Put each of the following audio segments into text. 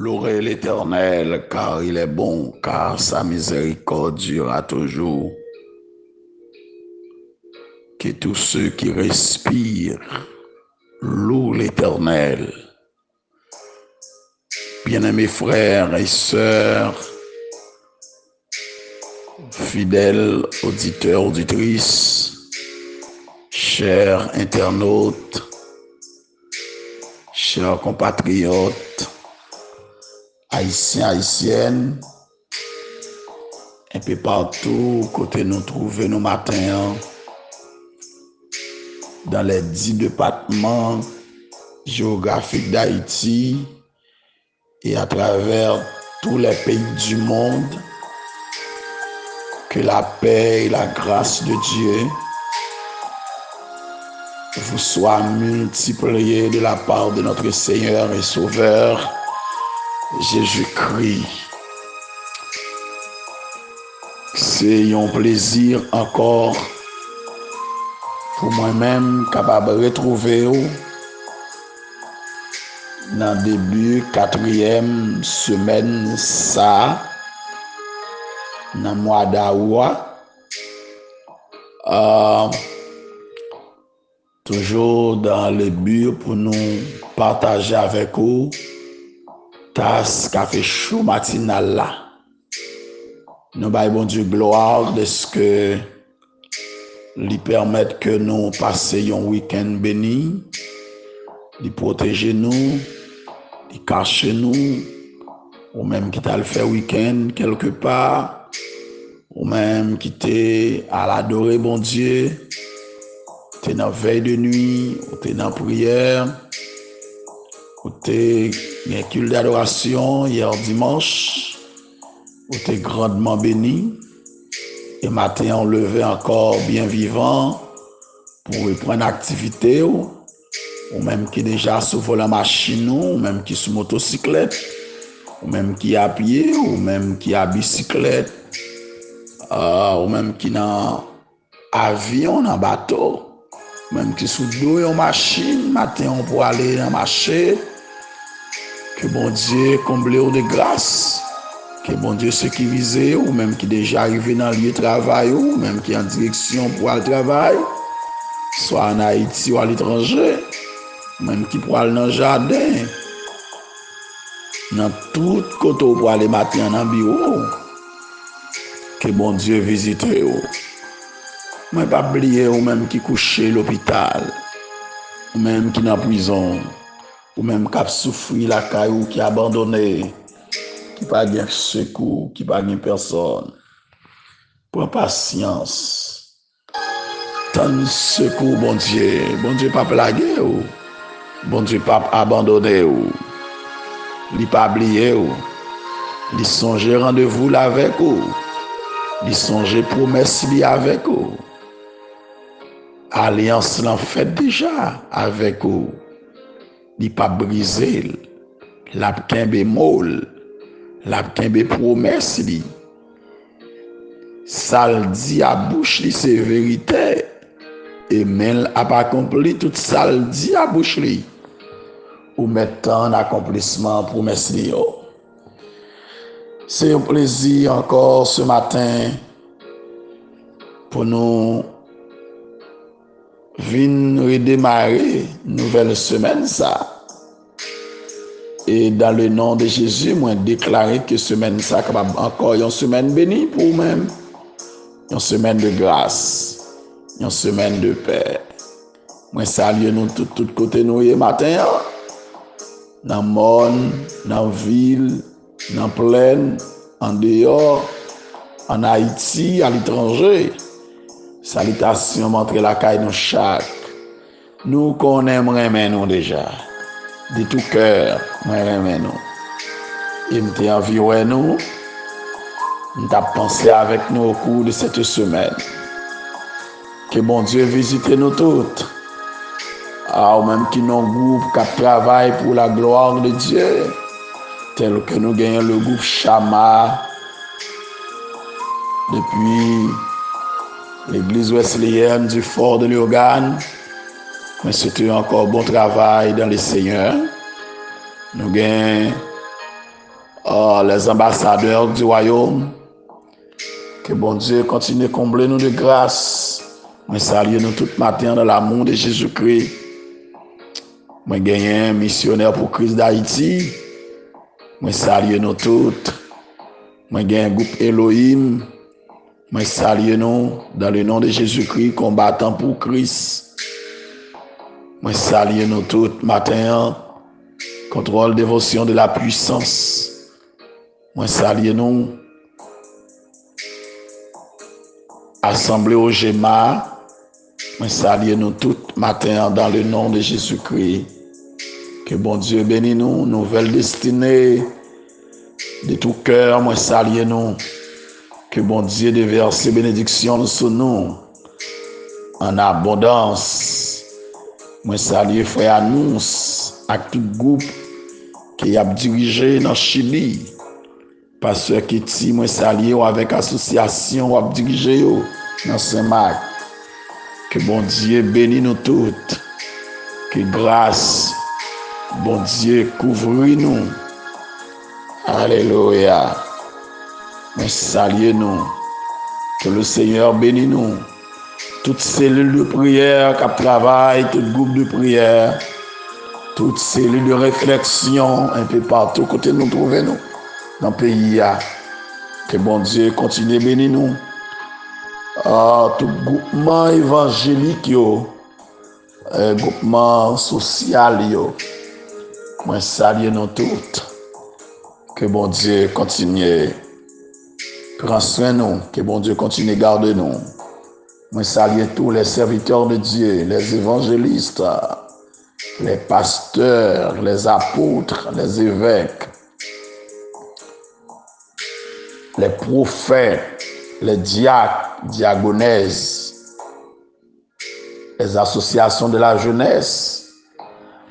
Louez l'Éternel, car il est bon, car sa miséricorde durera toujours. Que tous ceux qui respirent louent l'Éternel. Bien-aimés frères et sœurs, fidèles auditeurs, auditrices, chers internautes, chers compatriotes, haïtiens, haïtiennes, un peu partout, côté nous trouvons nos matins, dans les 10 départements géographiques d'Haïti et à travers tous les pays du monde, que la paix et la grâce de Dieu vous soient multipliées de la part de notre Seigneur et Sauveur, Jésus-Christ. C'est un plaisir encore pour moi-même capable de retrouver dans le début 4e semaine ça, dans le mois d'août, toujours dans le but pour nous partager avec vous tasse café chaud matinal là. Nous baillons bon Dieu gloire de ce que lui permettre que nous passions un week-end béni, lui protéger nous, lui cacher nous, ou même qui t'a le fait week-end quelque part, ou même qui t'est à l'adorer bon Dieu, t'es dans veille de nuit, ou t'es dans prière, ou t'es dans culte d'adoration hier dimanche, ou t'es grandement béni. Et matin, on levé encore bien vivant pour reprendre l'activité, ou même qui déjà sur la machine, ou même qui sur motocyclette, ou même qui à pied, ou même qui à bicyclette, ou même qui dans avion, dans bateau, même qui sous dos et en machine, matin on peut aller dans marché. Que bon Dieu comble de grâce. Que bon Dieu sécurise, ou même qui déjà arrivé dans le lieu de travail, ou même qui est en direction pour aller travail, soit en Haïti ou à l'étranger, même qui pour aller dans le jardin, dans tout côté pour aller matin dans le bureau. Que bon Dieu visite vous. Mais pas oublier ou même qui couche à l'hôpital, ou même qui dans la prison, ou même qui a souffert la caillou, qui a abandonné, qui n'a pas de secours, qui n'a pas de personne. Prends patience. Tant secours, bon Dieu. Bon Dieu pas plagué ou. Bon Dieu pas abandonné ou. Il pas oublié ou. Il songe rendez-vous là avec ou. Il songe promesse li avec ou. Alliance l'en fait déjà avec ou. Il pas brisé. La kembe molle. La kembe promesse li. Ça le dit à bouche li c'est vérité. Et men a pas accompli tout ça le dit à bouche li. Ou mettant en accomplissement promesse li yo. C'est un plaisir encore ce matin pour nous venir redémarrer nouvelle semaine ça. Et dans le nom de Jésus, moi déclarer que semaine ça capable encore une semaine bénie pour même. Une semaine de grâce, une semaine de paix. Moi salue nous tout côté nous et matin. Dans le monde, dans la ville, dans la plaine, en dehors, en Haïti, à l'étranger. Salutations montre la caille nous chaque. Nous qu'on aimerait nous déjà. De tout cœur, nous aimerais nous. Et nous environné nous. Nous avons pensé avec nous au cours de cette semaine. Que bon Dieu visite nous toutes. Ou même qui nous groupe qui travaille pour la gloire de Dieu. Tel que nous gagnons le groupe Chama. Depuis l'église wesleyenne du Fort de Léogane. Mais c'était encore bon travail dans le Seigneur. Nous gagnons les ambassadeurs du royaume. Que bon Dieu continue de combler nous de grâce. Moi salue nous tout matin dans l'amour de Jésus-Christ. Moi gagne un missionnaire pour Christ d'Haïti. Moi salue nous toutes. Moi gagne un groupe Elohim. Moi salue nous dans le nom de Jésus-Christ, combattant pour Christ. Moi salue nous toutes matin. Contrôle dévotion de la puissance. Moi salue nous. Assemblée au Géma. Moi salue nous toutes matin dans le nom de Jésus-Christ. Que bon Dieu bénisse nous, nouvelle destinée de tout cœur. Moi salue nous. Que bon Dieu déverse ses bénédictions sur nous en abondance. Moi salue frère Annonce avec tout groupe qui a dirigé dans Chili. Pasteur Kitty, moi salue avec association a dirigé dans Saint-Marc. Que bon Dieu bénisse nous toutes. Que grâce, bon Dieu couvre nous. Alléluia. Mais saluez nous. Que le Seigneur bénisse nous. Toutes cellules de prière qui travaillent, tout groupe de prière, toutes cellules de réflexion, un peu partout, côté nous trouvons nous, dans le pays. Que bon Dieu continue à bénir nous. Tout groupement évangélique, groupement social, moi salue nous toutes. Que bon Dieu continue. Prends soin de nous, que bon Dieu continue de garder nous. Moi salue tous les serviteurs de Dieu, les évangélistes, les pasteurs, les apôtres, les évêques, les prophètes, les diacres, diagonesses, les associations de la jeunesse,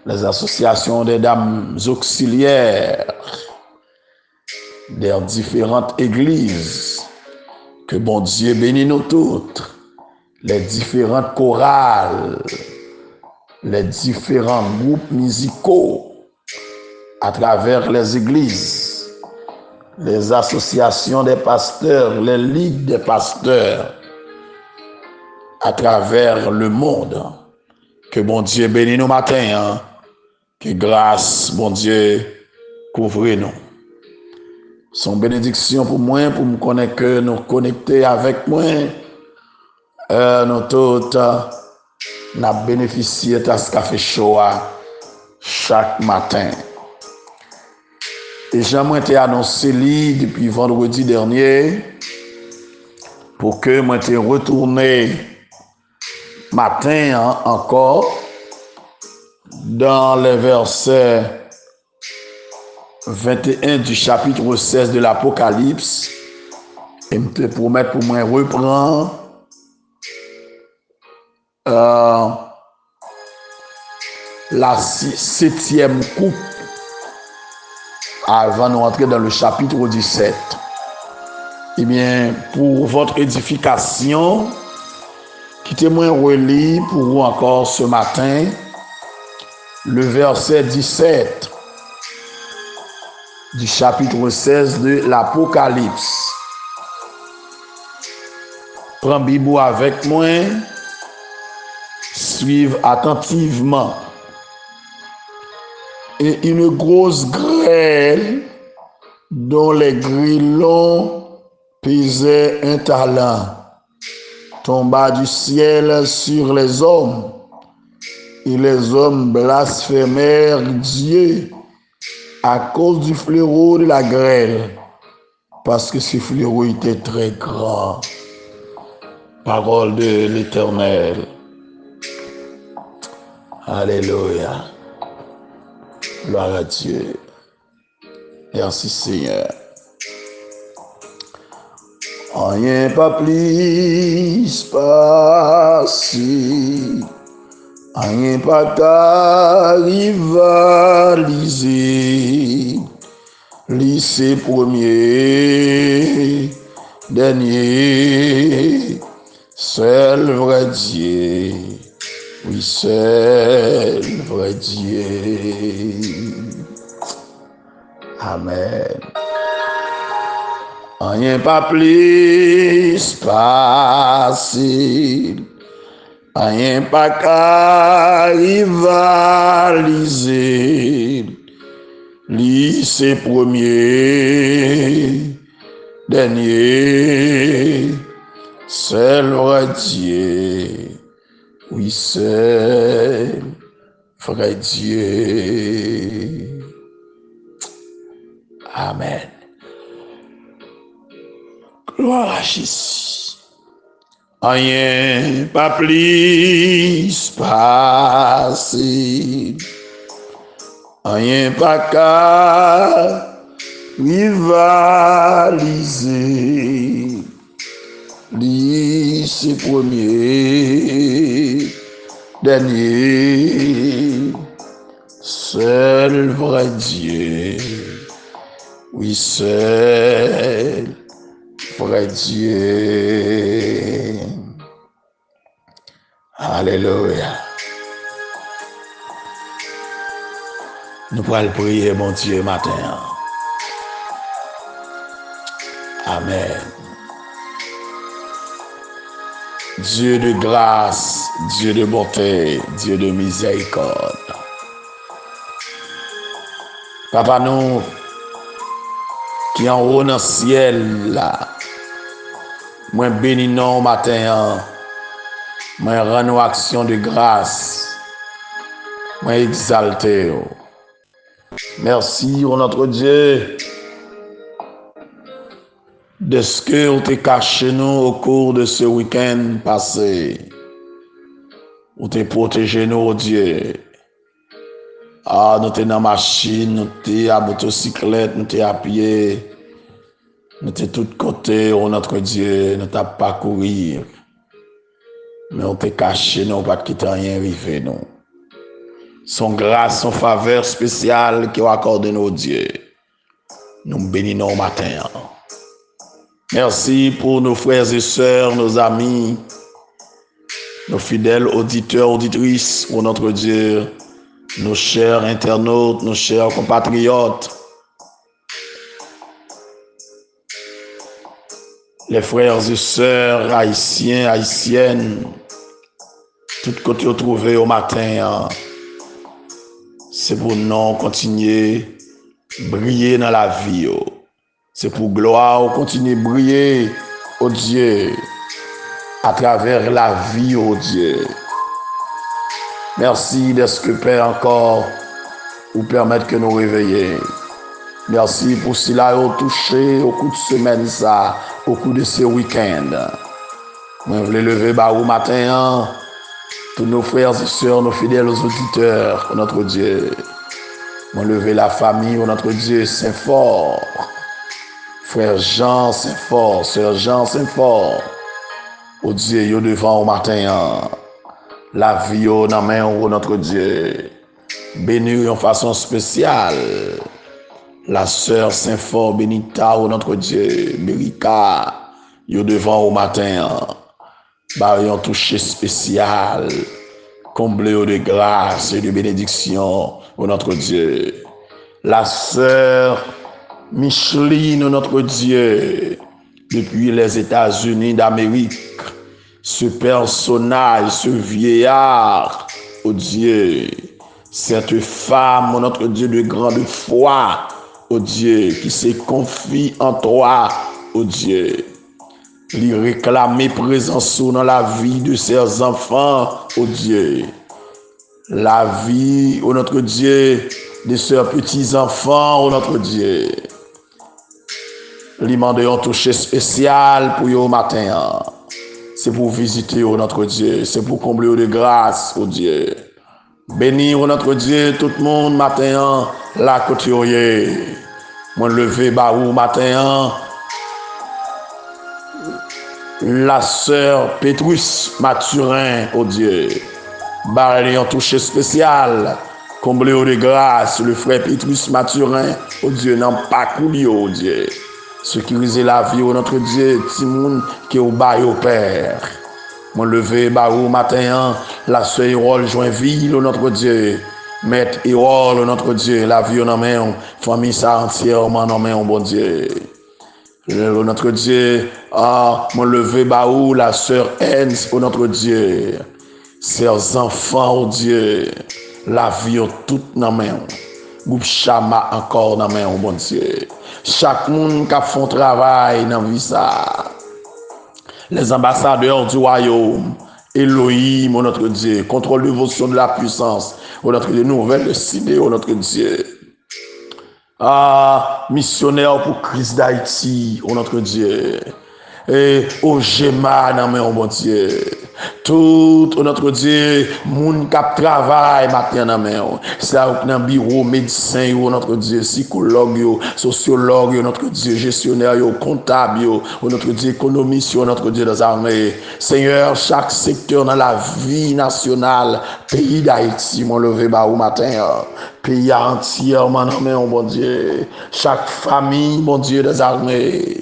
les associations des dames auxiliaires, des différentes églises. Que bon Dieu bénisse nous toutes. Les différentes chorales, les différents groupes musicaux à travers les églises, les associations des pasteurs, les ligues des pasteurs à travers le monde. Que bon Dieu bénisse nous matin. Que grâce, bon Dieu, couvre nous. Son bénédiction pour moi, pour me connaître que nous connecter avec moi. Nous tous, nous avons bénéficié de ce café chaud chaque matin. Et j'aimerais te annoncer depuis vendredi dernier pour que moi te retourné matin encore dans les versets 21 du chapitre 16 de l'Apocalypse et me te promettre pour moi reprendre la 7e coupe avant de rentrer dans le chapitre 17. Eh bien, pour votre édification, quittez-moi relire pour vous encore ce matin le verset 17 du chapitre 16 de l'Apocalypse. Prends Bible avec moi. Suivez attentivement. Et une grosse grêle dont les grillons pesaient un talent tomba du ciel sur les hommes. Et les hommes blasphémèrent Dieu à cause du fléau de la grêle, parce que ce fléau était très grand. Parole de l'Éternel. Alléluia. Gloire à Dieu. Merci Seigneur. Rien pas plus passé, rien pas rivaliser. Lycée premier, dernier, seul vrai Dieu. Oui, seul vrai Dieu. Amen. Rien pas plus facile, rien pas qu'à rivaliser. Lycée premier, dernier, seul vrai Dieu, oui seul vrai Dieu. Amen. Gloire à Jésus. Rien pas plus facile, rien pas qu'à rivaliser. Lycée premier, dernier, seul vrai Dieu, oui seul vrai Dieu. Alléluia. Nous pourrons prier, mon Dieu, matin. Amen. Dieu de grâce, Dieu de bonté, Dieu de miséricorde. Papa, nous qui en haut dans le ciel là, moi bénis nous matin, moi rends action de grâce, moi exalté. Merci, oh notre Dieu, de ce que vous t'es caché nous au cours de ce week-end passé. Vous t'es protégé nous, oh Dieu. Ah, nous t'es dans la machine, nous t'es à motocyclette, nous t'es à pied. Nous t'es tous côtés, oh notre Dieu, nous t'as pas courir. Mais on t'est caché, nous pas quitter rien arrivé, nous. Son grâce, son faveur spéciale qui a accordé nos dieux. Nous bénissons au matin. Merci pour nos frères et sœurs, nos amis, nos fidèles auditeurs, auditrices, pour notre Dieu, nos chers internautes, nos chers compatriotes, les frères et sœurs haïtiens, haïtiennes, tout côté trouvé au matin. C'est pour nous continuer à briller dans la vie. C'est pour gloire continuer à briller, oh Dieu, à travers la vie, oh Dieu. Merci de ce que Père encore vous permettre que nous réveillions. Merci pour cela au touché au coup de semaine ça, au coup de ce week-end. Je voulais lever au matin, tous nos frères et sœurs, nos fidèles auditeurs, notre Dieu. Je lever la famille, notre Dieu, Saint-Fort. Frère Jean Saint-Fort, Sœur Jean Saint-Fort. Oh Dieu, yo devant au matin. La vie au dans main au notre Dieu. Bénis en façon spéciale. La sœur Saint-Fort Benita au notre Dieu. Berika, yo devant au matin. Un toucher spécial. Comblé de grâce et de bénédiction au notre Dieu. La sœur Micheline, notre Dieu, depuis les États-Unis d'Amérique, ce personnage, ce vieillard, oh Dieu, cette femme, notre Dieu de grande foi, oh Dieu, qui se confie en toi, oh Dieu, lui réclamer présence dans la vie de ses enfants, oh Dieu, la vie, oh notre Dieu, de ses petits-enfants, oh notre Dieu. Lui demander un toucher spécial pour eux au matin. C'est pour visiter notre Dieu. C'est pour combler de grâce, oh Dieu. Bénir notre Dieu, tout le monde matin, la côté. Moi lever au matin. La sœur Pétrus Mathurin, oh Dieu. Barré un toucher spécial. Combler de grâce, le frère Pétrus Mathurin, oh Dieu, n'a pas coulé, oh Dieu. Sécuriser la vie, oh notre Dieu, petit monde qui est au bas au Père. Mon lever, au matin, la sœur Hérole Joinville, oh notre Dieu. Maître Hérole, oh notre Dieu, la vie, oh non, famille ça entièrement, non, mon bon Dieu. Notre Dieu, mon levé baou, la sœur Hens, oh notre Dieu, ses enfants, oh Dieu, la vie, oh, toute dans main, groupe Chama encore dans main, oh bon Dieu. Chaque monde qui a fait un travail dans la vie, ça. Les ambassadeurs du royaume, Elohim, oh notre Dieu, contrôle l'évolution de la puissance, oh notre Dieu, nouvelle décidée, oh notre Dieu. Missionnaire pour Christ d'Haïti, oh notre Dieu. Et au Géma, oh mon Dieu. Tout, oh notre Dieu, moun kap travail matin dans main. Ça dans bureau médecin, oh notre Dieu, psychologue, sociologue, oh notre Dieu, gestionnaire, comptable, oh notre Dieu, économiste, oh notre Dieu des armées. Seigneur, chaque secteur dans la vie nationale, pays d'Haïti, mon levé bas au matin. Pays entièrement dans main, oh mon Dieu. Chaque famille, mon Dieu des armées.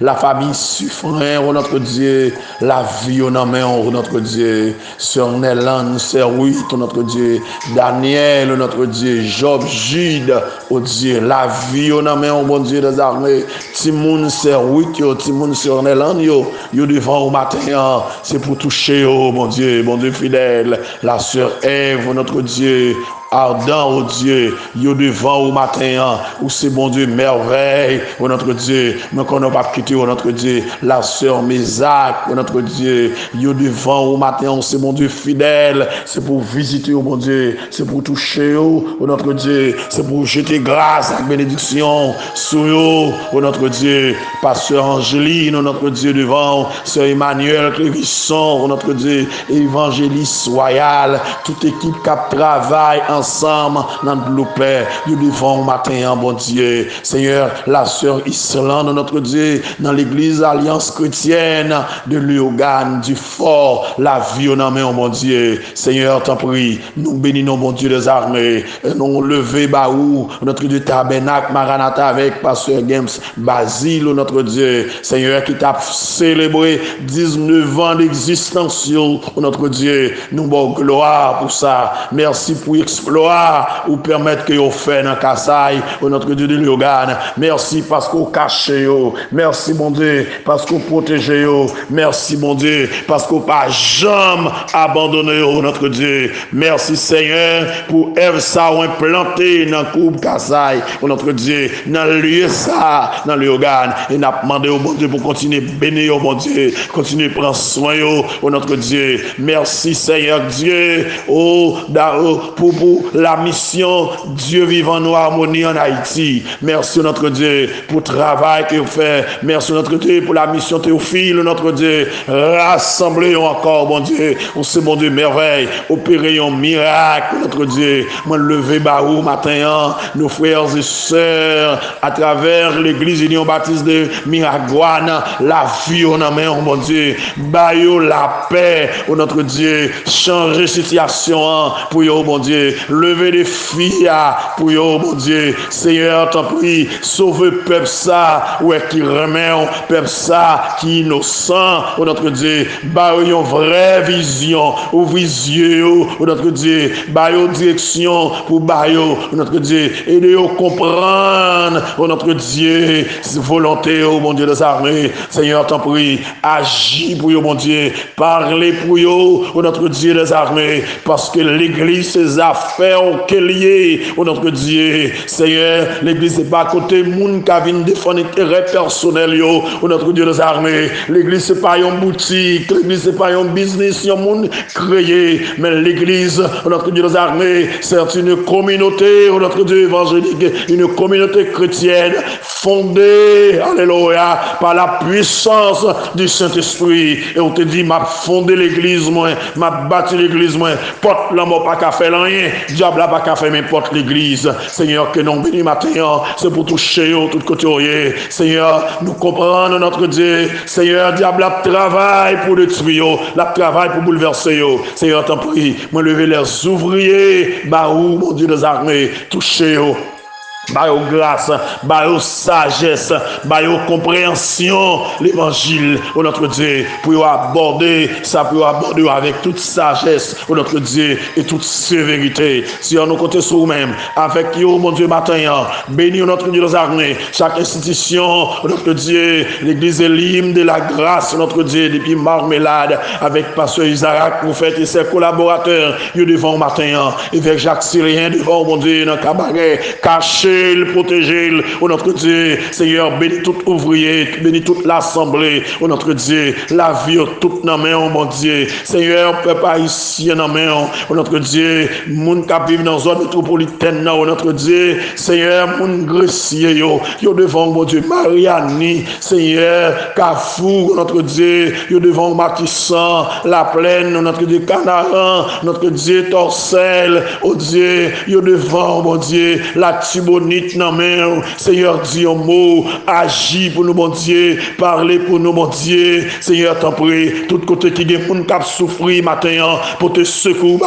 La famille suffrant, oh notre Dieu, la vie au nom oh notre Dieu, Sœur Nélan, Sœur Ruth, oh notre Dieu, Daniel, oh notre Dieu, Job, Jude, oh Dieu, la vie au nom oh bon Dieu des armées, Timoun, Sœur Ruth, Timoun, Sœur Nélan, yo devant au matin, c'est pour toucher, oh mon Dieu fidèle, la Sœur Ève, oh notre Dieu, ardent, oh Dieu, yo devant au matin, où c'est bon Dieu, merveille, oh notre Dieu, mais qu'on n'a pas quitté, oh notre Dieu, la sœur Mésac, oh notre Dieu, yo devant au matin, c'est mon Dieu fidèle, c'est pour visiter, oh mon Dieu, c'est pour toucher, oh notre Dieu, c'est pour jeter grâce et bénédiction sur eux, oh notre Dieu, pasteur Angéline, oh notre Dieu, devant, sœur Emmanuel Clérisson, oh notre Dieu, évangéliste royal, toute équipe qui travaille ensemble dans le Père, nous devons matin, bon Dieu, Seigneur, la sœur Islande, notre Dieu, dans l'église Alliance chrétienne de Léogane, du fort, la vie en main, mon Dieu, Seigneur, t'en prie, nous bénissons, mon Dieu des armées, et nous lever, baou, notre Dieu tabernacle, Maranatha, avec Pasteur Games, Basile, notre Dieu, Seigneur, qui t'a célébré 19 ans d'existence, notre Dieu, nous bon gloire pour ça, merci pour exploit ou permettre que vous fait dans Kassai, notre Dieu de Léogane. Merci parce que vous cachez, merci mon Dieu parce que vous protégez, merci mon Dieu parce que vous pas jamais abandonné, notre Dieu. Merci Seigneur pour Ève ça ou implanté dans le groupe Kassai, notre Dieu, dans le lieu ça, dans Léogane. Et n'a demandé au bon Dieu pour continuer à bénir, au bon Dieu, continuer à prendre soin, notre Dieu. Merci Seigneur Dieu, pour la mission Dieu vivant nous harmonie en Haïti. Merci notre Dieu pour le travail que vous faites. Merci notre Dieu pour la mission Théophile, notre Dieu. Rassemblez encore, bon Dieu. On sait, bon Dieu, merveille. Opérez un miracle, notre Dieu. Moi, levé baou matin, nos frères et sœurs, à travers l'église Union Baptiste de Miraguane, la vie en main, oh mon Dieu. Bayo la paix, oh notre Dieu. Changer situation pour yo, bon Dieu. Lever les filles pour yo, mon Dieu. Seigneur, t'en prie, sauve peuple ça, ouais, qui remet, peuple ça, qui est innocent, oh notre Dieu. Bayo une vraie vision, ouvre les yeux, oh notre Dieu. Bayo direction pour bayo, oh notre Dieu. Aidez-vous comprendre, oh notre Dieu, volonté, oh mon Dieu des armées. Seigneur, t'en prie, agis pour yo, mon Dieu. Parlez pour yo, oh notre Dieu des armées, parce que l'église, ses affaires, qu'elle lié, oh notre Dieu. Seigneur, l'église n'est pas à côté moun qui vient défendre intérêt personnel, yo, oh notre Dieu des armées. L'église c'est pas une boutique, l'église c'est pas un business, un monde créé, mais l'église, oh notre Dieu des armées, c'est une communauté, oh notre Dieu évangélique, une communauté chrétienne fondée, alléluia, par la puissance du Saint-Esprit. Et on te dit, m'a fondé l'église, moi, m'a bâti l'église, moi, porte l'amour pas qu'à faire rien, diable pas qu'à faire n'importe l'église. Seigneur, que non béni matin, c'est pour toucher tout côté. Seigneur, nous comprenons notre Dieu. Seigneur, diable a travail pour détruire, la travail pour bouleverser. Seigneur, t'en prie, moi lever les ouvriers, baou, mon Dieu des armées, toucher. By au grâce, by au sagesse, by au compréhension, l'évangile, au notre Dieu, pour aborder, ça peut aborder avec toute sagesse, au notre Dieu, et toute sévérité. Si on nous compte sur nous-mêmes, avec yo, mon Dieu, matin, bénis notre Dieu des armées, chaque institution, notre Dieu, l'église Elim de la grâce, notre Dieu, depuis Marmelade, avec Pasteur Isaac, prophète et ses collaborateurs, yo devant matin, et avec Jacques Syrien devant, mon Dieu, dans le cabaret, caché, protéger, oh notre Dieu, Seigneur, bénis tout ouvrier, bénis toute l'assemblée, oh notre Dieu, la vie, toute dans main, oh mon Dieu, Seigneur, peuple haïtien dans main, oh notre Dieu, moun qui vivent dans la zone métropolitaine, oh notre Dieu, Seigneur, moun grecier, yo devant, mon Dieu, Mariani, Seigneur, Carrefour, oh notre Dieu, yo devant Matissan, La Plaine, oh notre Dieu, Canaran, notre Dieu, Torcel, oh Dieu, yo devant, mon Dieu, la Tibonite, Seigneur, dis un mot, agis pour nous, mon Dieu, parlez pour nous, mon Dieu, Seigneur, t'en prie, tout côté qui est moun qui souffrir matin, pour te secouer,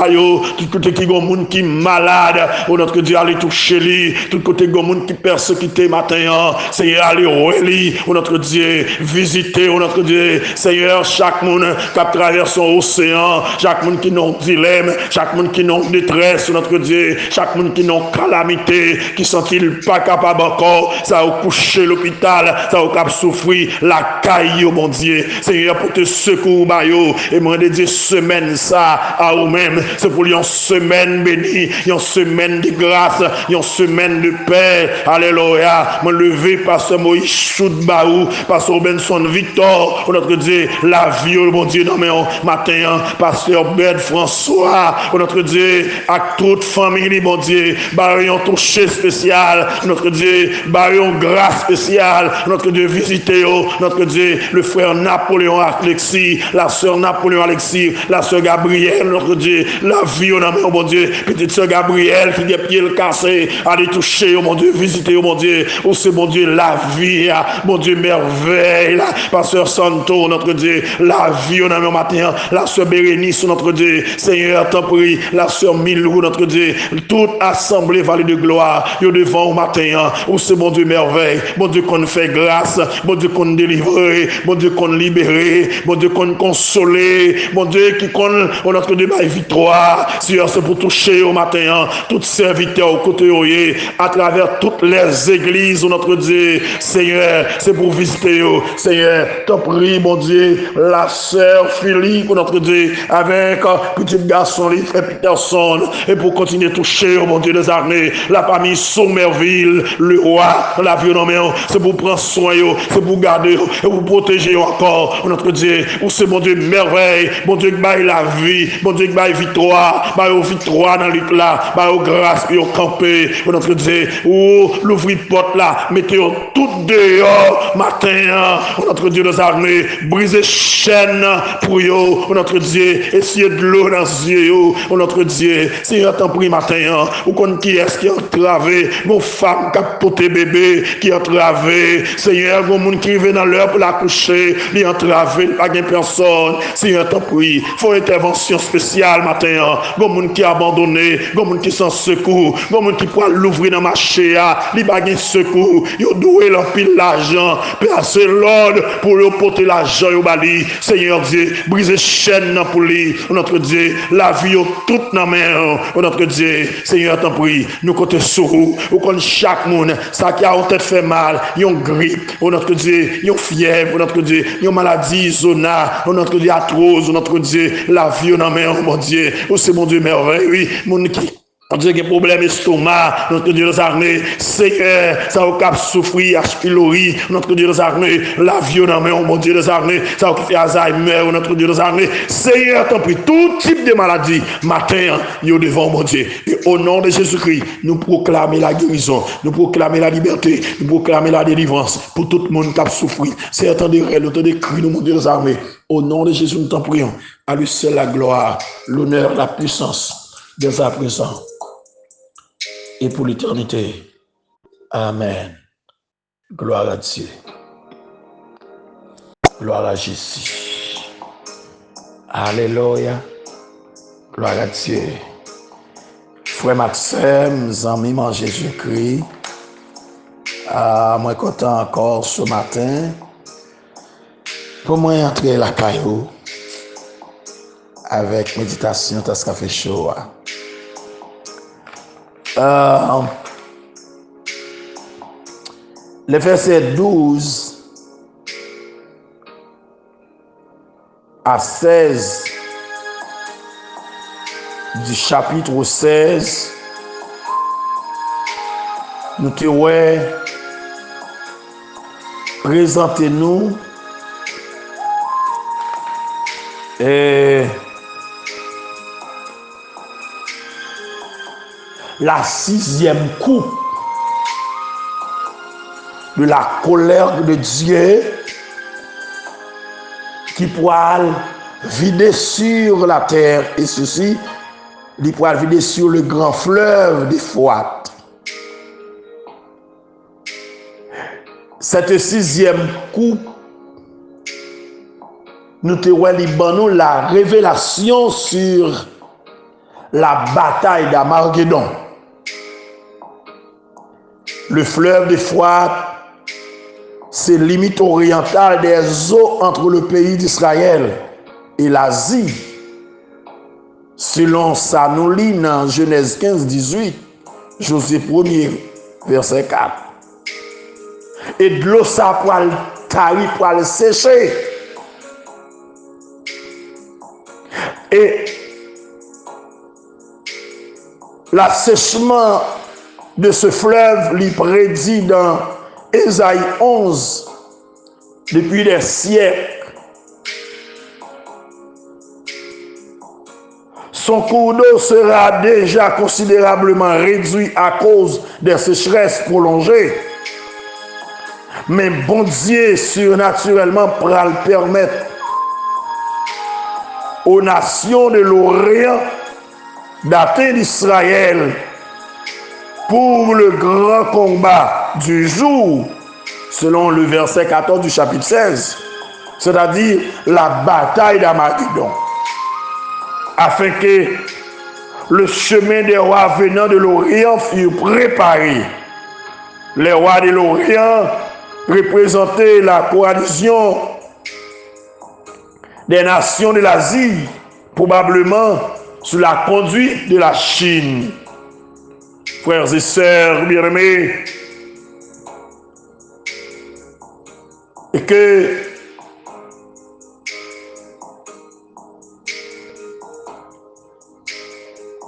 tout côté qui est moun qui malade, pour notre Dieu, allez toucher lui, tout côté qui est moun qui persécuté matin, Seigneur, allez oué pour notre Dieu, visiter, pour notre Dieu, Seigneur, chaque monde qui traverse son océan, chaque monde qui n'a pas dilemme, chaque monde qui n'a pas détresse, notre Dieu, chaque monde qui n'a pas calamité, qui sont-ils pas capables encore, ça a couché l'hôpital, ça a souffrir la caille, mon Dieu, Seigneur, pour te secourir, et moi, de dire semaine ça à vous-même, c'est pour une semaine bénie, une semaine de grâce, une semaine de paix, alléluia, me lever par ce Moïse Choud Baou, par ce Benson Victor, pour notre Dieu, la vie, mon Dieu, dans mes matin, pasteur Ben François, pour notre Dieu, à toute famille, mon Dieu, un touché spécial, notre Dieu, une grâce spéciale, notre Dieu, visitez, notre Dieu, le frère Napoléon Alexis, la sœur Napoléon Alexis, la sœur Gabrielle, notre Dieu, la vie, oh mon Dieu, petite sœur Gabrielle qui a des pieds cassés, allez toucher, oh mon Dieu, visiter, oh mon Dieu, oh c'est mon Dieu, la vie, mon Dieu, merveille, pasteur Santo, notre Dieu, la vie, on a mis matin, la sœur Bérénice, notre Dieu, Seigneur, t'en prie, la sœur Milou, notre Dieu, toute assemblée vallée de gloire, yo devant au matin, oh c'est mon Dieu, merveille, mon Dieu, qu'on fait grâce, mon Dieu, qu'on délivre, mon Dieu, qu'on libère, mon Dieu, qu'on consoler, mon Dieu, qui qu'on, on notre Dieu, ma victoire, Seigneur, c'est pour toucher au matin, tout serviteur au côté, à travers toutes les églises, notre Dieu, Seigneur, c'est pour visiter, Seigneur, t'en prie, mon Dieu, la sœur Philippe, notre Dieu, avec petit garçon, les frères Peterson, et pour continuer à toucher, mon Dieu, des armées, la famille Sommerville, le roi, la vie, c'est pour prendre soin, c'est pour garder, et pour protéger encore, notre Dieu, où c'est, mon Dieu, merveille, mon Dieu, qui baille la vie, mon Dieu, qui baille victoire, baille victoire dans l'éclat, baille grâce, puis au campé, notre Dieu, où l'ouvrir porte là, mettez tout dehors, matin, notre Dieu des armées, briser chaîne pour yo, notre Dieu, essayez de l'eau dans les yeux, notre Dieu, Seigneur, t'en prie matin, ou qu'on qui est-ce qui est entravé, vos femmes qui ont porté bébé, qui est entravé, Seigneur, vos monde qui vient dans l'heure pour la coucher, qui est entravé, pas de personne, Seigneur, t'en prie, faut intervention spéciale matin, vos monde qui est abandonné, vos monde qui sont secours, vos monde qui pourra l'ouvrir dans le marché, li pas de secours, yo doué l'empile l'argent, placer l'ordre pour le porter l'argent au bali, Seigneur Dieu, briser chaîne pour lui, notre Dieu, la vie toute dans main, notre Dieu, Seigneur t'en prie, nous côté sourd, ou qu'on chaque monde, ça qui a en tête fait mal, yon grippe, notre Dieu, yon fièvre, notre Dieu, yon maladie, zona, notre Dieu, atroce, notre Dieu, la vie dans main, mon Dieu, oh c'est mon Dieu merveille, oui, mon qui on dit qu'il y a un problème estomac, notre Dieu des armées, Seigneur, ça au cap souffrir, H. pylori, notre Dieu des armées, la violence, mon Dieu des armées, ça au fait Alzheimer, notre Dieu des armées, Seigneur, t'en prie, tout type de maladie, matin, yo devant mon Dieu. Et au nom de Jésus-Christ, nous proclamons la guérison, nous proclamons la liberté, nous proclamons la délivrance pour tout le monde qui a souffert. C'est un temps de rêve, le temps de cri, nous, mon Dieu des armées. Au nom de Jésus, nous t'en prions. À lui seul la gloire, l'honneur, la puissance, dès à présent et pour l'éternité. Amen. Gloire à Dieu. Gloire à Jésus. Alléluia. Gloire à Dieu. Frère Maxime, amis en Jésus-Christ, Moi content encore ce matin pour moi entrer la caillou avec méditation tas café chaud. Le verset 12 à 16 du chapitre 16 nous te ouais présentez-nous la 6e coupe de la colère de Dieu qui pourra vider sur la terre, et ceci, il pourra vider sur le grand fleuve d'Euphrate. Cette 6e coupe, nous te voyons la révélation sur la bataille d'Armageddon. Le fleuve d'Euphrate, c'est limite orientale des eaux entre le pays d'Israël et l'Asie. Selon ça, nous lit dans Genèse 15, 18, Josué 1er, verset 4. Et de l'eau, ça pour le tailler, pour le sécher. Et l'assèchement de ce fleuve, il prédit dans Ésaïe 11, depuis des siècles. Son cours d'eau sera déjà considérablement réduit à cause des sécheresses prolongées. Mais bon Dieu surnaturellement pourra le permettre aux nations de l'Orient d'atteindre Israël pour le grand combat du jour, selon le verset 14 du chapitre 16, c'est-à-dire la bataille d'Armageddon, afin que le chemin des rois venant de l'Orient fût préparé. Les rois de l'Orient représentaient la coalition des nations de l'Asie, probablement sous la conduite de la Chine. Frères et sœurs bien-aimés, et que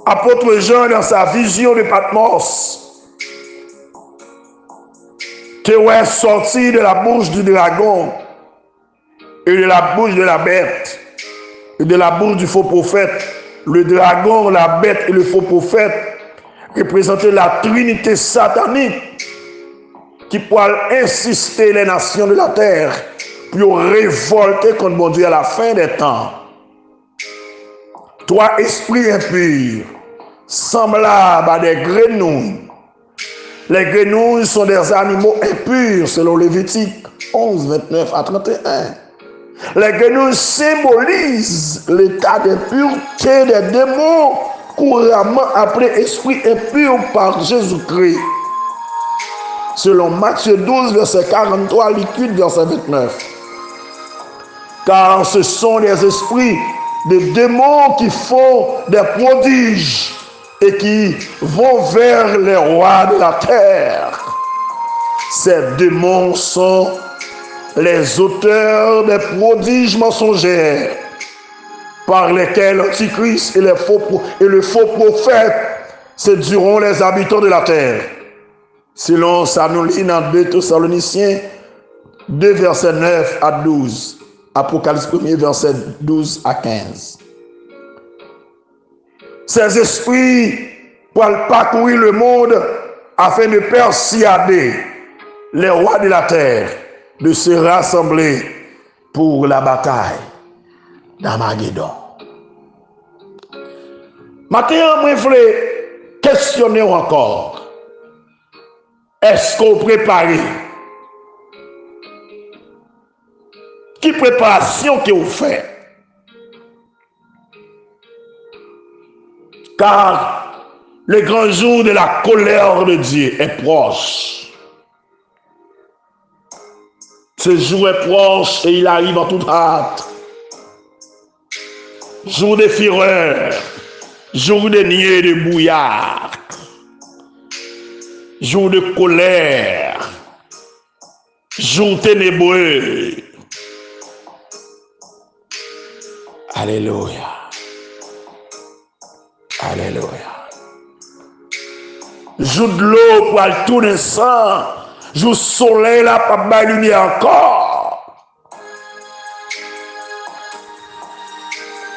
apôtre Jean, dans sa vision de Patmos, qui est sorti de la bouche du dragon et de la bouche de la bête et de la bouche du faux prophète. Le dragon, la bête et le faux prophète représentaient la trinité satanique qui pourra insister les nations de la terre pour révolter contre mon Dieu à la fin des temps. Toi, esprit impur, semblable à des grenouilles. Les grenouilles sont des animaux impurs selon Lévitique 11, 29 à 31. Les grenouilles symbolisent l'état d'impureté des démons couramment appelés esprits impurs par Jésus-Christ. Selon Matthieu 12, verset 43, Luc verset 29. Car ce sont des esprits de démons qui font des prodiges et qui vont vers les rois de la terre. Ces démons sont les auteurs des prodiges mensongers par lesquels l'Antichrist et le faux prophète séduiront les habitants de la terre. Selon ça nous lit dans 2 Thessaloniciens 2, versets 9 à 12. Apocalypse 1, verset 12 à 15. Ces esprits pourront parcourir le monde afin de persuader les rois de la terre de se rassembler pour la bataille d'Armageddon. Maintenant, moi, je voulais questionner encore. Est-ce qu'on prépare? Qui préparation que vous faites? Car le grand jour de la colère de Dieu est proche. Ce jour est proche et il arrive en toute hâte. Jour de fureur, jour de niais et de bouillard, jour de colère, jour ténébreux. Alléluia. Alléluia. Jour de l'eau pour aller tourner sang. Jour soleil là, pas de lumière encore.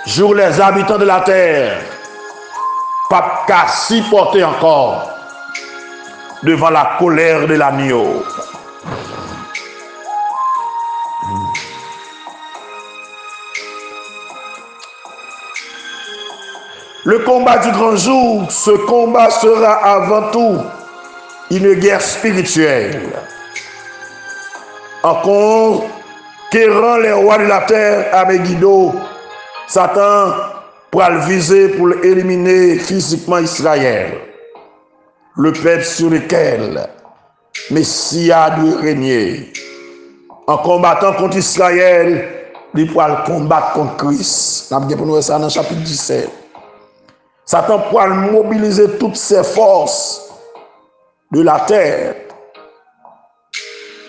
Jour les habitants de la terre, pas qu'à s'y porter encore devant la colère de l'agneau. Le combat du grand jour, ce combat sera avant tout une guerre spirituelle. En conquérant les rois de la terre à Megiddo, Satan pourra le viser pour éliminer physiquement Israël, le peuple sur lequel Messia doit régner. En combattant contre Israël, il pourra le combattre contre Christ. Nous avons ça dans le chapitre 17. Satan pourra mobiliser toutes ses forces de la terre,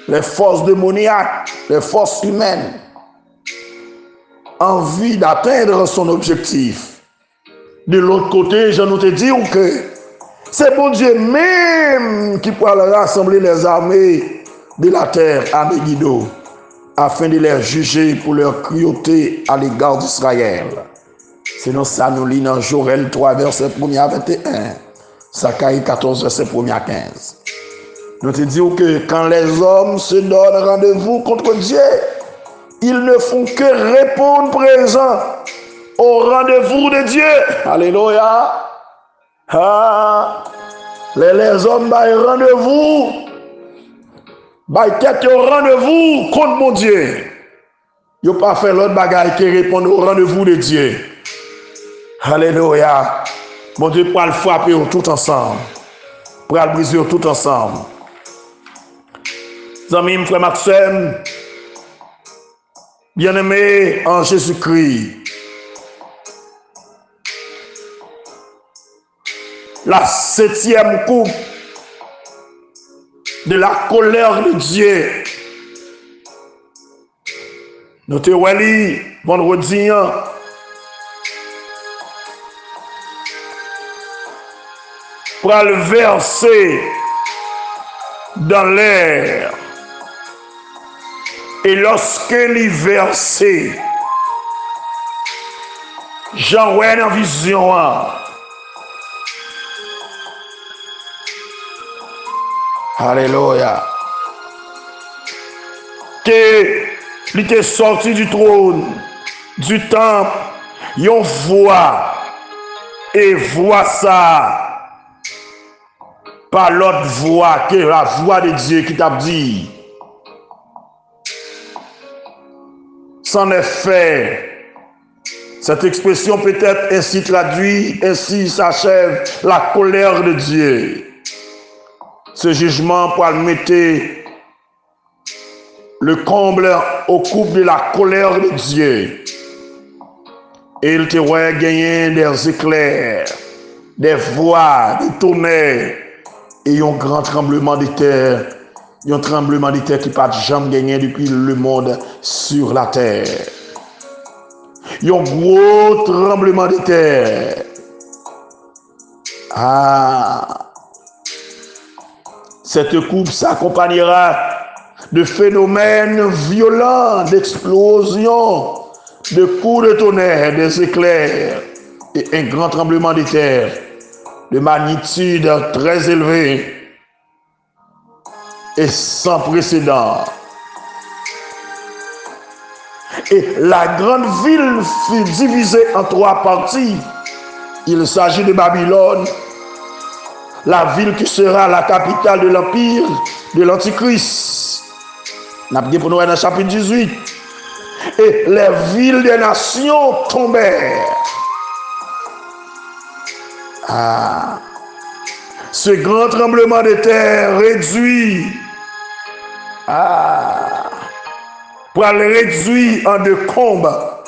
les forces démoniaques, les forces humaines, en vue d'atteindre son objectif. De l'autre côté, je nous te dis que c'est bon Dieu même qui pourra rassembler les armées de la terre à Megiddo, afin de les juger pour leur cruauté à l'égard d'Israël. Sinon, ça nous lit dans Joël 3, verset 1 à 21, Zacharie 14, verset 1 à 15. Nous te disons que quand les hommes se donnent rendez-vous contre Dieu, ils ne font que répondre présent au rendez-vous de Dieu. Alléluia. Ah, les hommes baillent rendez-vous, baillent tête au rendez-vous contre mon Dieu. Ils n'ont pas fait l'autre bagaille qui répond au rendez-vous de Dieu. Alléluia. Mon Dieu, pour le frapper tout ensemble, pour le briser tout ensemble. Amis, frère Maxime, bien-aimé en Jésus-Christ, la 7e coupe de la colère de Dieu. Nous te voyons vendredi, pour le verser dans l'air. Et lorsque l'y versé, j'en vois en vision. Alléluia. Que il était sorti du trône, du temple, yon voix, et voix ça, par l'autre voix que la voix de Dieu qui t'a dit. C'en est fait. Cette expression peut être ainsi traduite, ainsi s'achève la colère de Dieu. Ce jugement pour mettre le comble au couple de la colère de Dieu. Et il te voit gagner des éclairs, des voix, des tonnerres et un grand tremblement de terre. Un tremblement de terre qui n'a pas jamais gagné depuis le monde sur la terre. Un gros tremblement de terre. Ah. Cette coupe s'accompagnera de phénomènes violents, d'explosions, de coups de tonnerre, des éclairs et un grand tremblement de terre de magnitude très élevée et sans précédent. Et la grande ville fut divisée en 3 parties. Il s'agit de Babylone, la ville qui sera la capitale de l'empire de l'Antichrist. Nous avons dit pour nous dans le chapitre 18. Et les villes des nations tombèrent. Ah. Ce grand tremblement de terre réduit pour réduire en décombres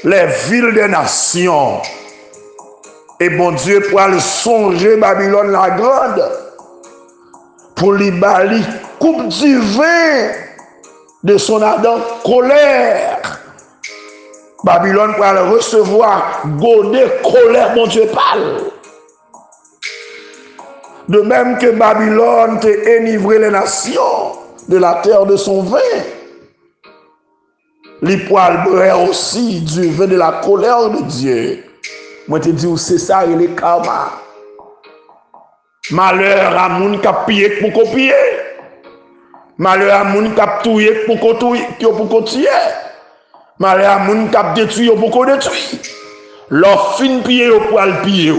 les villes des nations. Et bon Dieu pour songer Babylone la grande, pour lui bali coupe du vin de son ardente colère. Babylone pour recevoir godé colère, mon Dieu parle. De même que Babylone t'a enivré les nations de la terre de son vin, les poils boire aussi du vin de la colère de Dieu. Moi te dis c'est ça et les karma. Malheur à moun qui a pillé pour copier. Malheur à moun qui a tué pour tuer. Malheur à moun qui a détruit pour détruire. Leur fin piller pour le piller.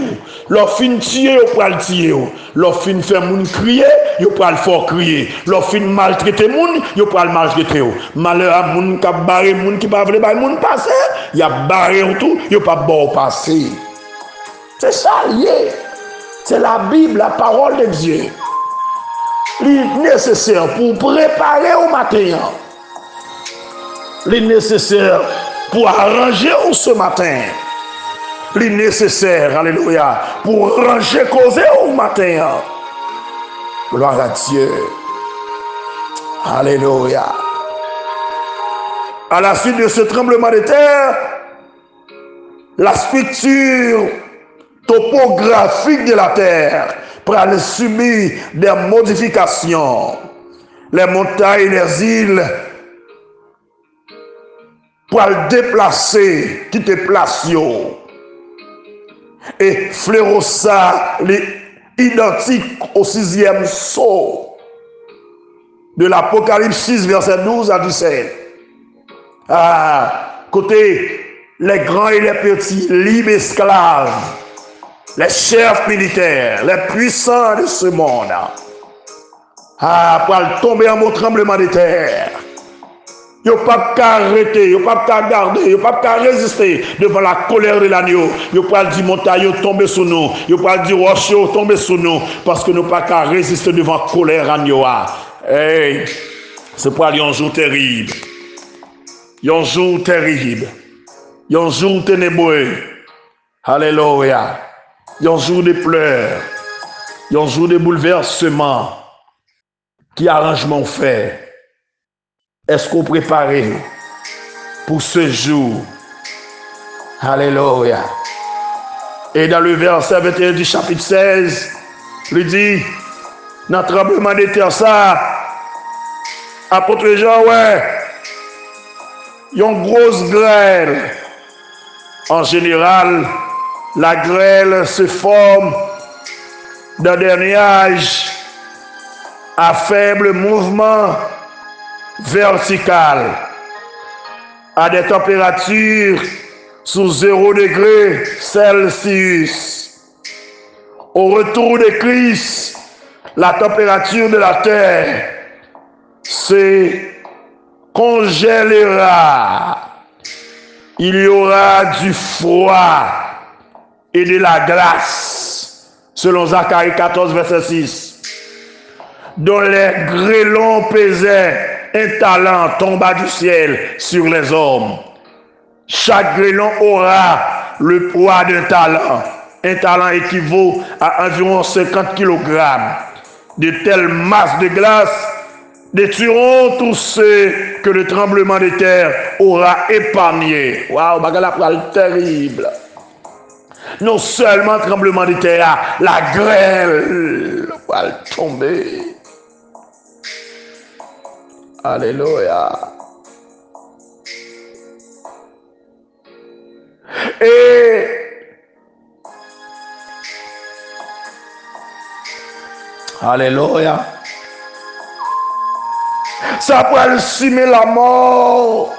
Leur fin tirer pour le tirer. Leur fin faire moun crier, yo pour le faire crier. Leur fin maltraiter moun, yo pour le maltraiter. Malheur à moun qui a barré moun qui pas vle bay moun passer, y a barré tout, yo pas bon passer. C'est ça lié. C'est la Bible, la parole de Dieu. Il est nécessaire pour préparer au matin. Il est nécessaire pour arranger ce matin. Il est nécessaire, alléluia, pour ranger causer au matin. Gloire à Dieu. Alléluia. À la suite de ce tremblement de terre, la structure topographique de la terre pour aller subir des modifications. Les montagnes, les îles, pour aller déplacer, quitter place. Et flérossa les identiques au 6e sceau de l'Apocalypse 6, verset 12 à 17. Côté les grands et les petits, libres esclaves, les chefs militaires, les puissants de ce monde, pour tomber en mot tremblement de terre. Ils n'ont pas qu'à arrêter, ils n'ont pas qu'à garder, ils n'ont pas qu'à résister devant la colère de l'agneau. Ils n'ont pas dit montagne tomber sur nous, ils n'ont pas dit rocher tomber sur nous, parce que nous n'avons pas qu'à résister devant la colère de l'agneau. Hey, c'est pour aller un jour terrible. Un jour terrible. Un jour ténébreux. Alléluia. Un jour de pleurs. Un jour de bouleversement. Qui arrangement fait? Est-ce qu'on prépare pour ce jour? Alléluia. Et dans le verset 21 du chapitre 16, il dit, dans le tremblement de terre, ça, apôtre Jean, ouais, il y a une grosse grêle. En général, la grêle se forme dans des nuages à faible mouvement vertical, à des températures sous 0 degré Celsius. Au retour de Christ, la température de la terre se congélera. Il y aura du froid et de la glace, selon Zacharie 14, verset 6, dont les grêlons pesaient un talent tomba du ciel sur les hommes. Chaque grêlon aura le poids d'un talent. Un talent équivaut à environ 50 kg. De telles masses de glace détruiront tous ceux que le tremblement de terre aura épargné. Waouh, bagala pral terrible. Non seulement tremblement de terre, la grêle va tomber. Alléluia. Et alléluia. Ça peut assumer la mort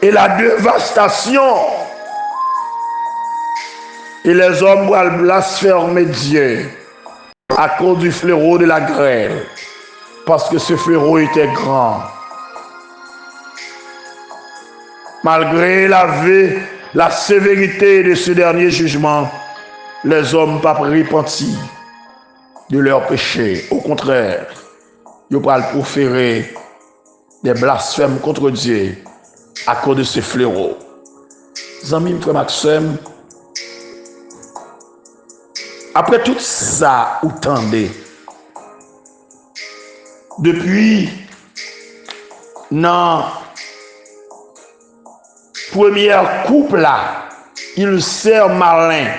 et la dévastation. Et les hommes vont blasphémer Dieu à cause du fléau de la grêle. Parce que ce fléau était grand. Malgré la sévérité de ce dernier jugement, les hommes n'ont pas repenti de leurs péchés. Au contraire, ils vont proférer des blasphèmes contre Dieu à cause de ce fléau. Amis, frère Maxime, après tout ça, vous tendez, depuis dans première couple là, il sert malin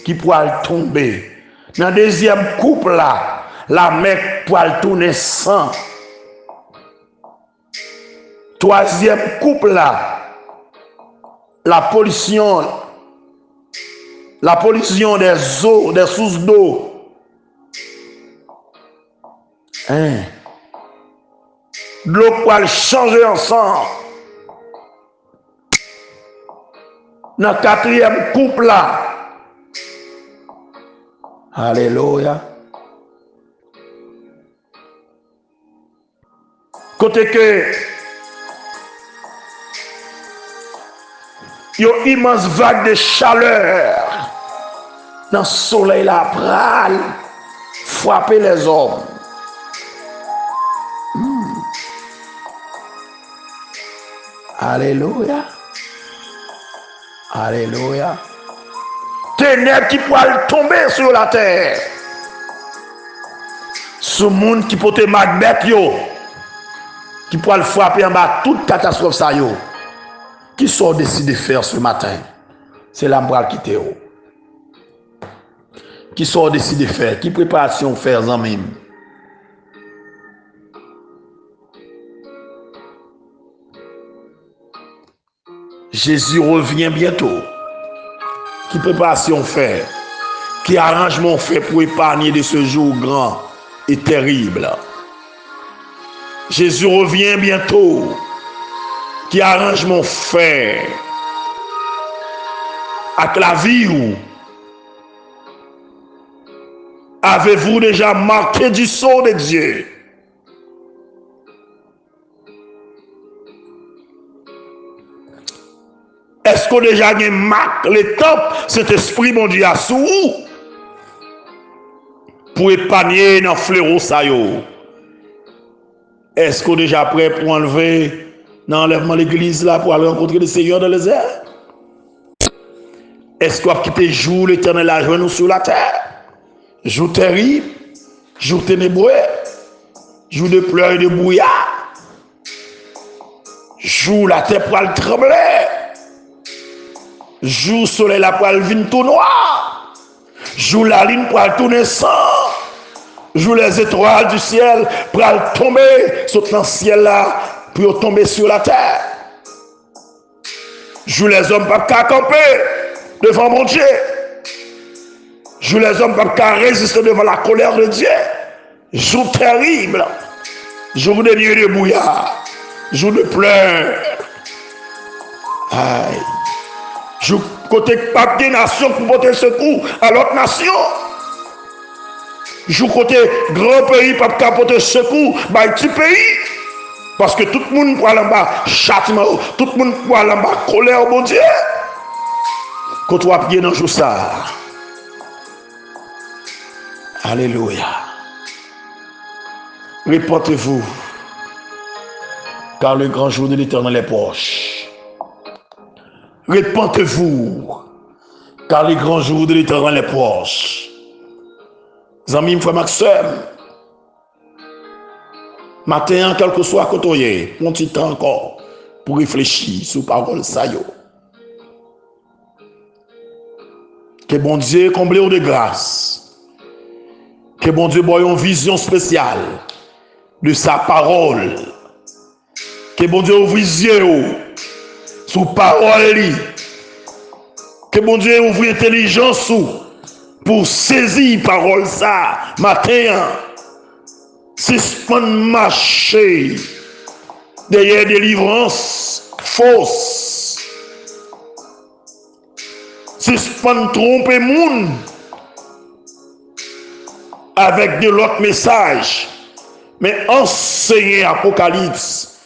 qui pourra tomber. Dans deuxième couple là, la mec pourra tourner sans. Troisième couple là, la pollution des eaux, des sources d'eau. L'eau pourra changer ensemble. Dans le quatrième couple là. Alléluia. Côté que il y a une immense vague de chaleur dans le soleil là pral frapper les hommes. Alléluia. Alléluia. Ténèbres qui pourraient tomber sur la terre. Ce monde qui peut te Macbeth yo, qui pourra le frapper en bas toute catastrophe ça yo. Qui sont décidé de faire ce matin? C'est l'ambral qui t'est haut. Qui sont décidé de faire? Qui préparation faire en même? Jésus revient bientôt. Qui préparation faire? Qui arrangement fait pour épargner de ce jour grand et terrible? Jésus revient bientôt. Qui arrangement fait avec la vie ou avez-vous déjà marqué du sceau de Dieu? Est-ce qu'on déjà marqué le temple, cet esprit mon Dieu à sous pour épargner dans le fléau ça yo? Est-ce qu'on déjà prêt pour enlever dans l'enlèvement de l'église là pour aller rencontrer le Seigneur dans les airs? Est-ce qu'on va quitter jour l'éternel à joindre nous sur la terre? Jour terrible, jour ténébreux, jour de pleurs et de brouillard, jour la terre pour le trembler, jour soleil la pour le venir tout noir, jour la ligne pour le tourner sang, jour les étoiles du ciel pour le tomber sur le ciel là pour tomber sur la terre. Jour les hommes pas qu'à camper devant mon Dieu. Jour les hommes pas qu'à résister devant la colère de Dieu. Jour terrible. Jour de nuit de brouillard. Jour de pleurs. Aïe. Jour côté papier nation pour porter secours à l'autre nation. Jour côté grand pays pas qu'à porter secours à petit pays. Parce que tout le monde pour aller en bas châtiment, tout le monde pour aller en bas colère, mon Dieu. Quand tu vas prier dans le jour ça. Alléluia. Répentez-vous, car le grand jour de l'Éternel est proche. Répentez-vous, car le grand jour de l'Éternel est proche. Amis, frère Maxime, matin, quel que soit côté, mon petit temps encore pour réfléchir sur parole ça yo. Que bon Dieu comble de grâce. Que bon Dieu ait une vision spéciale de sa parole. Que bon Dieu ouvre les yeux sur parole. Que bon Dieu ouvre l'intelligence pour saisir parole ça matin. Suspend marcher derrière délivrance fausse. Suspend tromper moun avec de l'autre message. Mais enseigner Apocalypse,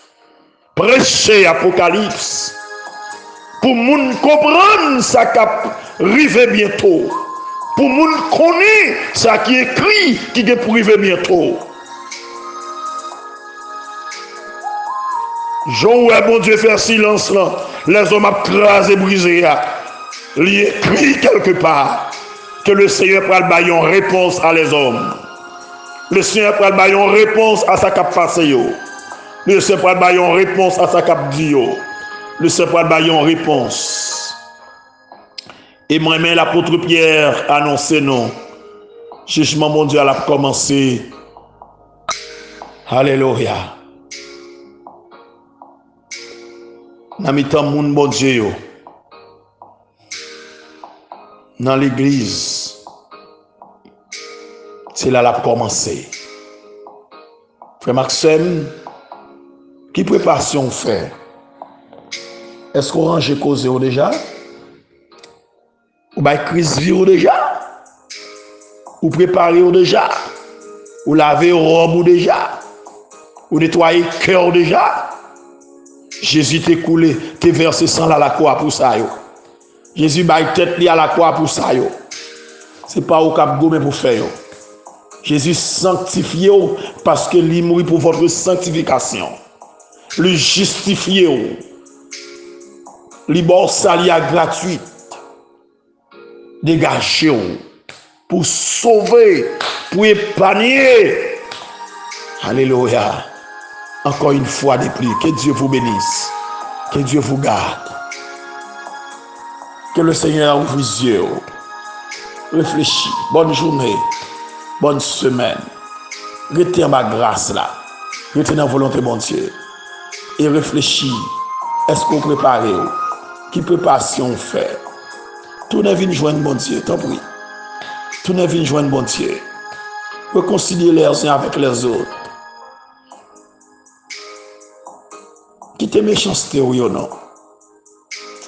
prêcher Apocalypse, pour moun comprendre ça qui arrive bientôt. Pour moun connaître ça qui est écrit qui est pour arriver bientôt. Jean ouais, bon Dieu, faire silence là. Les hommes crasés, brisés. Il est écrit quelque part que le Seigneur prend le baillon réponse à les hommes. Le Seigneur prend le baillon réponse à sa cap passé. Le Seigneur prend le baillon réponse à sa cap dit. Le Seigneur prend le baillon réponse. Et moi-même, l'apôtre Pierre annonce non. Jugement mondial a commencé. Alléluia. Dans le temps, moun bon Dieu, dans l'église, c'est là l'a commencé. Frère Maxime, qui préparation fait? Est-ce qu'on range cause déjà? Ou bien crise vie déjà? Ou préparer déjà? Ou laver robe déjà? Ou nettoyer cœur déjà? Jésus t'est coulé, t'es versé sang à la croix pour ça. Jésus baille tête li à la croix pour ça. C'est pas au cap gomme pour faire. Jésus sanctifie parce que lui mourit pour votre sanctification. Lui justifier. Lui bon salia gratuit. Dégager pour sauver, pour épargner. Alléluia. Encore une fois de plus, que Dieu vous bénisse, que Dieu vous garde, que le Seigneur ouvre les yeux, réfléchis, bonne journée, bonne semaine, restez en ma grâce là, restez dans la volonté de mon Dieu, et réfléchis, est-ce qu'on prépare, qui préparation fait, tout n'est venu joindre mon Dieu, t'en prie, tout n'est venu joindre mon Dieu, réconcilier les uns avec les autres. Quittez méchanceté ou non.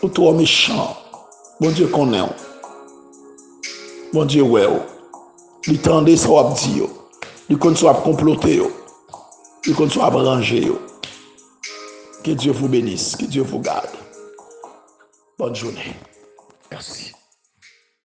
Ou toi méchant. Bon Dieu connaît. Bon Dieu ouais. Il tendait ça à dire. Il compte soit comploter. Il compte soit ranger. Que Dieu vous bénisse. Que Dieu vous garde. Bonne journée. Merci.